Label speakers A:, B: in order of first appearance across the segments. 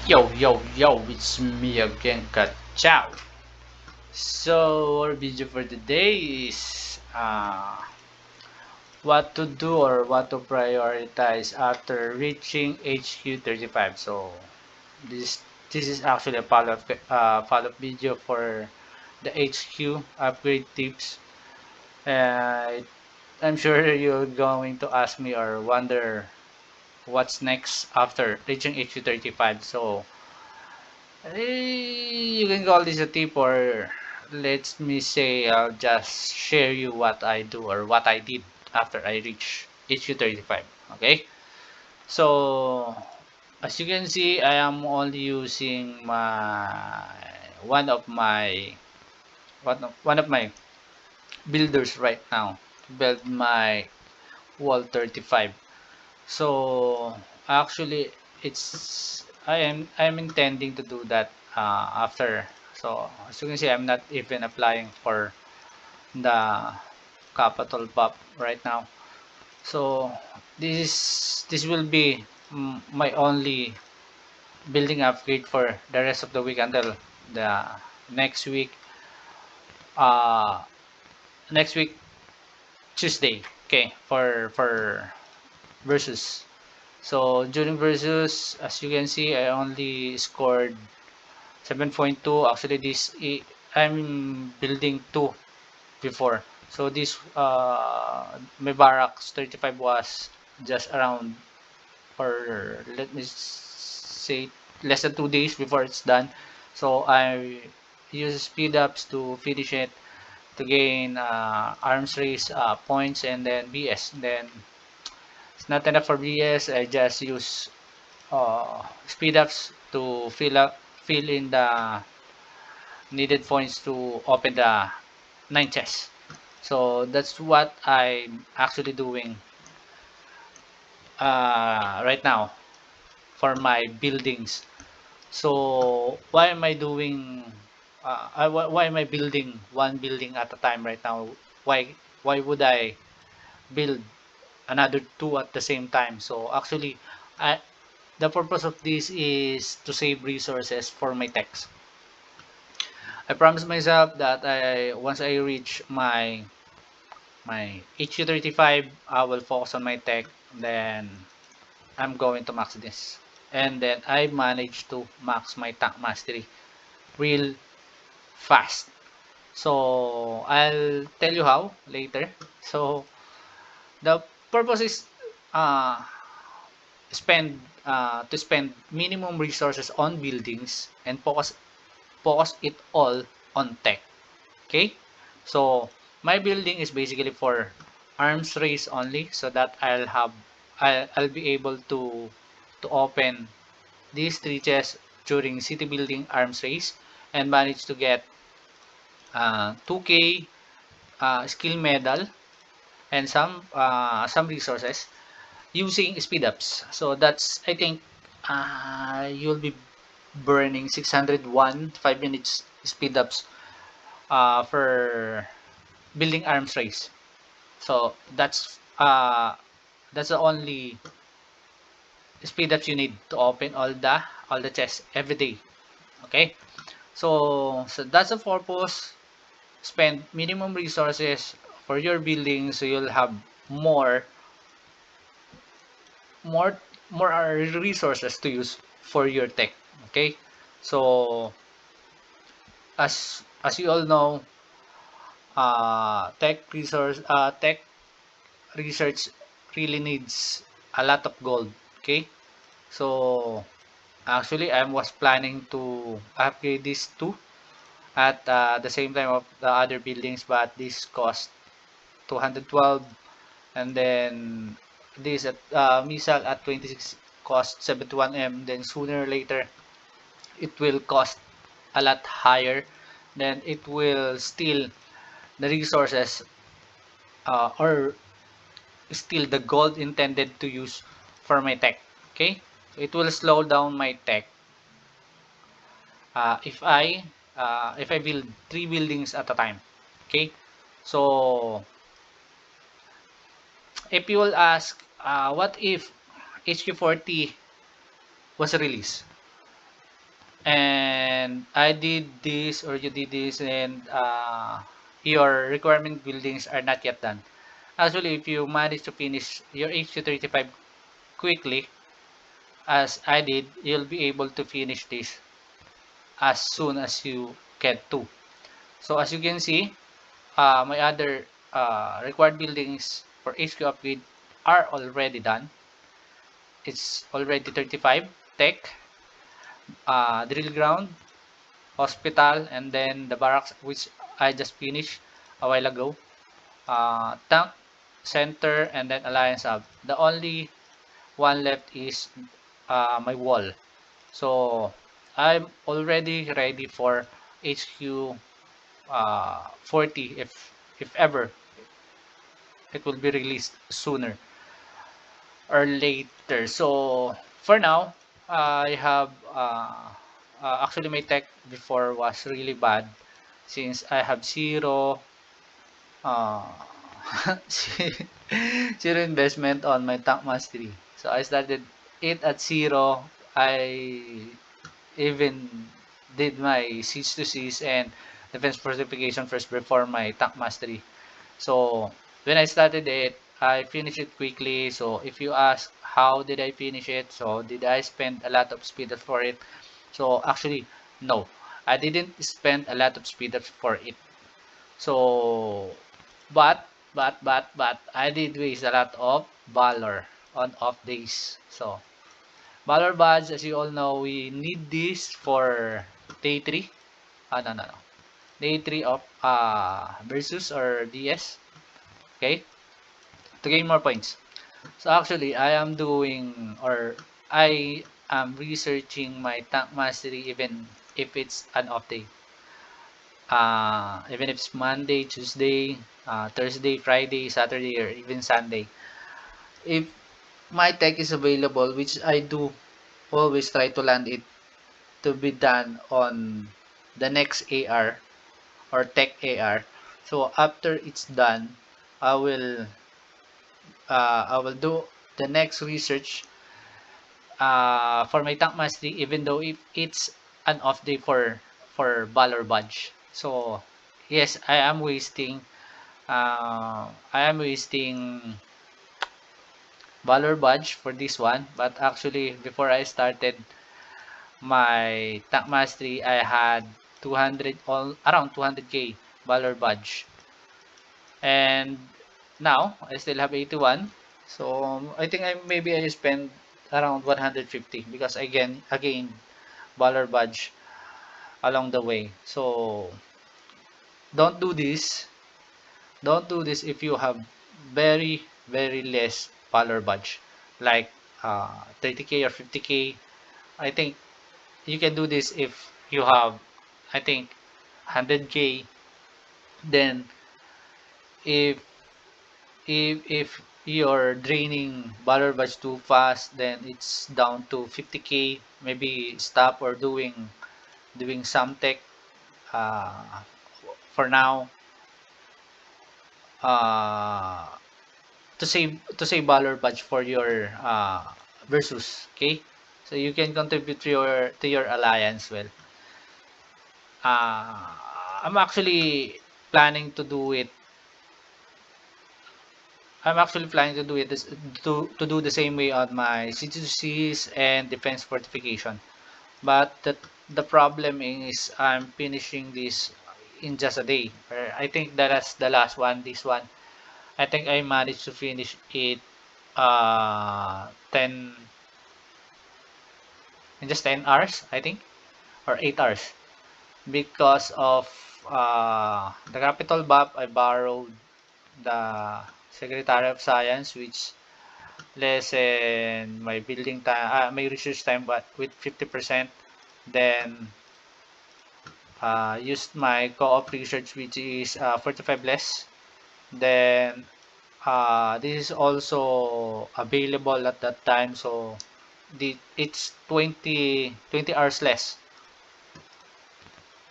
A: Yo, yo, yo, it's me again, Kachow. So, our video for today is what to do or what to prioritize after reaching HQ35. So, this this is actually a follow-up video for the HQ upgrade tips. Uh, I'm sure you're going to ask me or wonder what's next after reaching HQ35. So, you can call this a tip, or let me say I'll just share you what I do or what I did after I reach HQ35. Okay? So, as you can see, I am only using one of my one of my builders right now to build my wall 35. So, actually, I'm intending to do that after. So, as you can see, I'm not even applying for the capital pop right now. So, this will be my only building upgrade for the rest of the week until the next week. Uh, next week Tuesday. Okay, for versus. So during versus, as you can see, I only scored 7.2. Actually, I'm building 2 before. So this my barracks 35 was just around, or let me say, less than 2 days before it's done. So I use speed ups to finish it to gain arms race points and then BS. Then it's not enough for BS. I just use speed ups to fill in the needed points to open the 9 chests. So that's what I'm actually doing right now for my buildings. So why am I doing? Why am I building one building at a time right now? Why would I build another two at the same time? So actually, I, the purpose of this is to save resources for my techs. I promised myself that once I reach my HQ35, I will focus on my tech. Then I'm going to max this, and then I managed to max my tank mastery real fast. So I'll tell you how later. So the purpose is uh, spend minimum resources on buildings and focus it all on tech. Okay, so my building is basically for arms race only, so that I'll be able to open these three chests during city building arms race and manage to get 2k skill medal and some resources using speed ups. So that's, I think, you'll be burning 601 5 minutes speed ups for building arms race. So that's the only speed ups you need to open all the chests every day. Okay, so that's the purpose. Spend minimum resources for your building so you'll have more more more resources to use for your tech. Okay, so as you all know, tech research really needs a lot of gold. Okay, so actually I was planning to upgrade this too at the same time of the other buildings, but this cost 212, and then this at missile at 26 cost 71M. Then sooner or later it will cost a lot higher, then it will steal the resources or steal the gold intended to use for my tech. Okay, so it will slow down my tech if I build 3 buildings at a time. Okay, so if you will ask, what if HQ40 was released? and I did this or you did this, and your requirement buildings are not yet done. Actually, if you manage to finish your HQ35 quickly, as I did, you'll be able to finish this as soon as you get to. So as you can see, my other required buildings for HQ upgrade are already done. It's already 35 tech, drill ground, hospital, and then the barracks, which I just finished a while ago. Tank, center, and then Alliance Hub. The only one left is my wall. So I'm already ready for HQ 40 if ever it will be released sooner or later. So for now, I have actually my tech before was really bad since I have zero uh, zero investment on my tank mastery. So I started it at zero. I even did my siege to siege and defense fortification first before my tank mastery. So when I started it, I finished it quickly. So if you ask how did I finish it, so did I spend a lot of speed for it? So actually, no, I didn't spend a lot of speed for it. So but I did waste a lot of valor on off days. So valor badge, as you all know, we need this for day 3. No. Day 3 of versus or DS. Okay, to gain more points. So actually, I am doing or I am researching my tank mastery even if it's an off day. Even if it's Monday, Tuesday, Thursday, Friday, Saturday, or even Sunday. If my tech is available, which I do always try to land it to be done on the next AR or tech AR. So after it's done, I will I will do the next research for my tank mastery, even though if it's an off day for Valor badge. So yes, I am wasting Valor badge for this one, but actually before I started my tank mastery, I had 200 all around 200k Valor badge, and now I still have 81. So I think I spend around 150 because again Valor badge along the way. So don't do this. Don't do this if you have very less Valor badge, like 30k or 50k. I think you can do this if you have, I think, 100k. Then if if you're draining Valor badge too fast, then it's down to 50k. Maybe stop or doing some tech uh, for now. Uh, to save valor badge for your versus, okay, so you can contribute to your alliance. Well, uh, i'm actually planning to do it I'm actually planning to do it to do the same way on my C2Cs and defense fortification, but the problem is I'm finishing this in just a day. I think that's the last one. This one, I think I managed to finish it 10 in just 10 hours, I think, or 8 hours. Because of the capital BAP, I borrowed the Secretary of Science, which lessen my building time, my research time, but with 50%. Then used my co-op research, which is 45 less. Then this is also available at that time, so it's 20 hours less.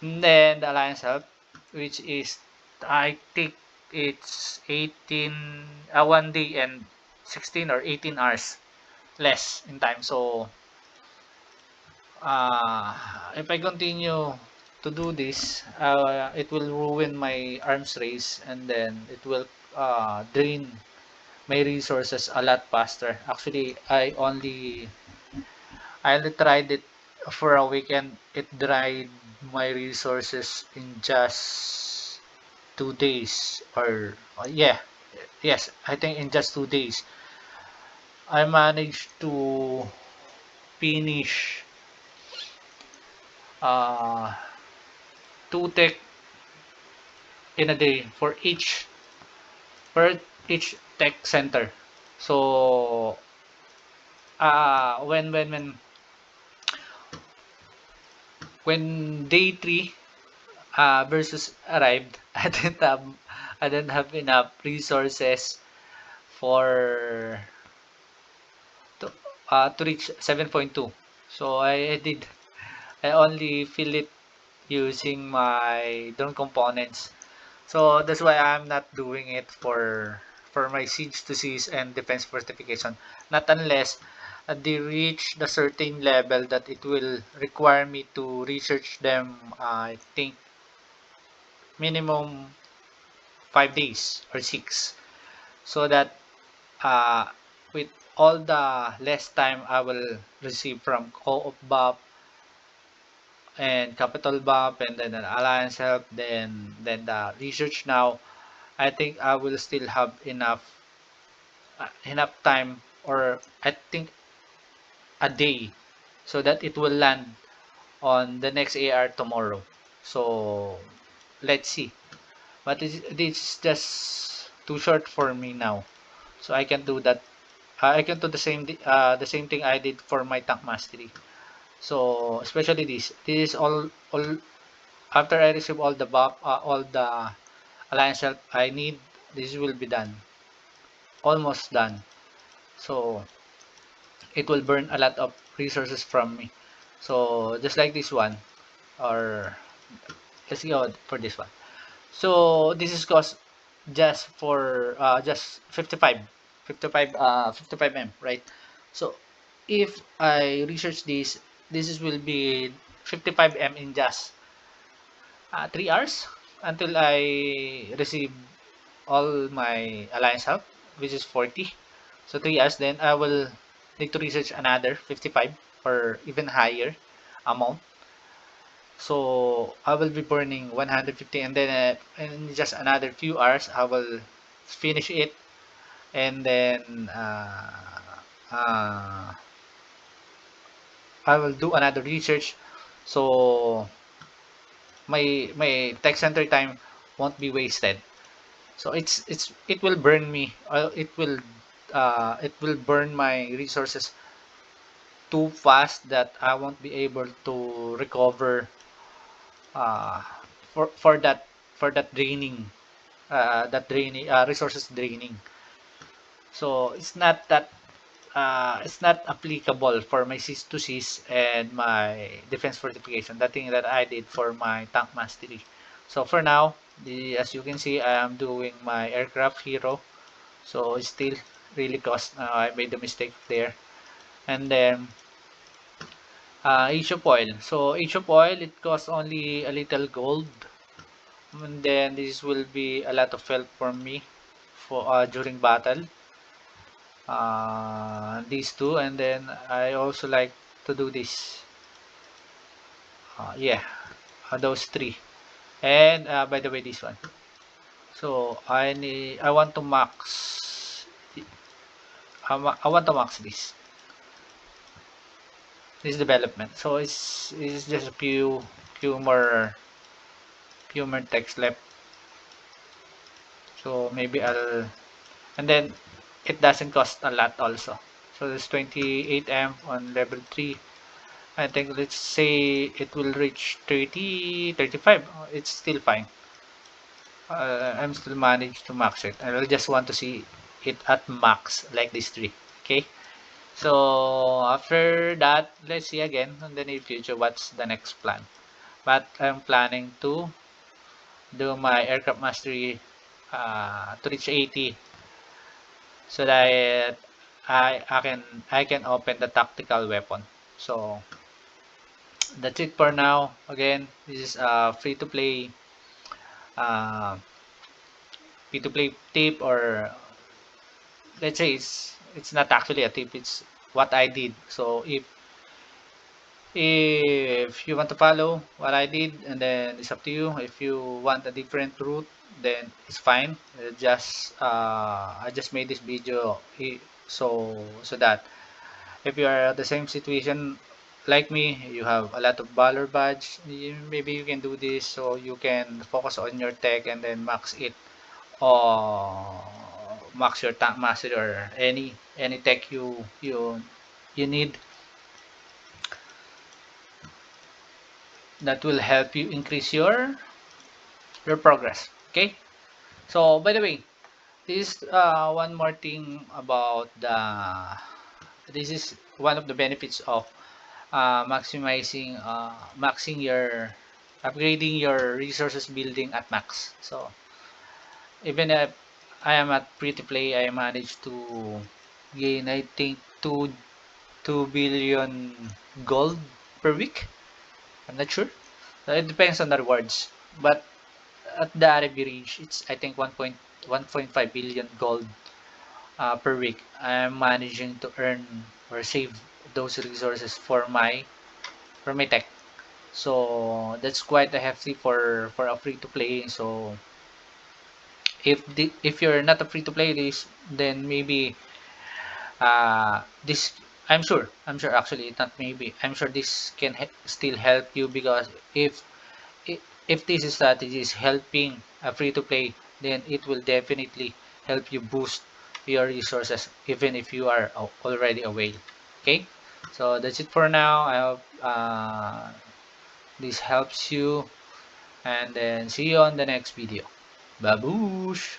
A: And then the Alliance Hub, which is, I think it's 18, 1 day and 16 or 18 hours less in time. So if I continue to do this, it will ruin my arms race, and then it will drain my resources a lot faster. Actually, I only tried it for a weekend. It dried my resources in just 2 days, or yeah, yes, I think in just 2 days I managed to finish uh, two tech in a day for each tech center. So when day three versus arrived, I didn't have enough resources for to reach 7.2. So I only fill it using my drone components. So that's why I'm not doing it for my siege to seize and defense fortification. Not unless they reach the certain level that it will require me to research them. I think minimum 5 days or six, so that uh, with all the less time I will receive from co-op BOP and capital BOP and then an alliance help, then the research now, I think I will still have enough time, or I think a day, so that it will land on the next AR tomorrow. So let's see. But this is just too short for me now. So I can do that. I can do the same thing I did for my tank mastery. So especially this. This is all after I receive all the all the alliance help I need. This will be done. Almost done. So it will burn a lot of resources from me. So just like this one, or let's go for this one. So this is cost just for just 55 m, right? So if I research this will be 55 m in just 3 hours until I receive all my alliance help, which is 40. So 3 hours, then I will need to research another 55 or even higher amount. So I will be burning 150, and then in just another few hours I will finish it, and then uh, I will do another research. So my tech center time won't be wasted. So it will burn me. It will burn my resources too fast that I won't be able to recover uh, for that draining resources draining. So it's not applicable for my cis to cis and my defense fortification, that thing that I did for my tank mastery. So for now, as you can see, I am doing my aircraft hero. So it still really cost. I made a mistake there. And then age of oil. So age of oil, it costs only a little gold. And then this will be a lot of help for me for during battle. These two, and then I also like to do this. Yeah, those three. And by the way, this one. So I want to max. I want to max this development. So it's just a few more text left. So maybe and then it doesn't cost a lot also. So there's 28M on level 3. I think let's say it will reach 30, 35. It's still fine. I'm still managed to max it. I will just want to see it at max like this tree. Okay. So after that, let's see again in the near future what's the next plan. But I'm planning to do my aircraft mastery to reach 80, so that I can open the tactical weapon. So that's it for now. Again, this is a uh, free to play tip, or let's say it's not actually a tip, it's what I did. So if you want to follow what I did, and then it's up to you. If you want a different route, then it's fine. I just made this video so that if you are at the same situation like me, you have a lot of Valor badge, maybe you can do this so you can focus on your tech and then max it, or max your tank mastery, or any tech you need that will help you increase your progress. Okay, so by the way, this one more thing about the this is one of the benefits of maxing your upgrading your resources building at max. So even if I am at free to play, I managed to gain, I think, 2 billion gold per week. I'm not sure. So it depends on the rewards, but at the average, it's, I think, 1.5 billion gold per week. I'm managing to earn or save those resources for my tech. So that's quite a hefty for a free to play. So if you're not a free to play this, then maybe this, I'm sure actually, not maybe, I'm sure this can still help you, because if this strategy is helping a free to play, then it will definitely help you boost your resources even if you are already a whale. Okay, so that's it for now. I hope this helps you, and then see you on the next video. Baboosh!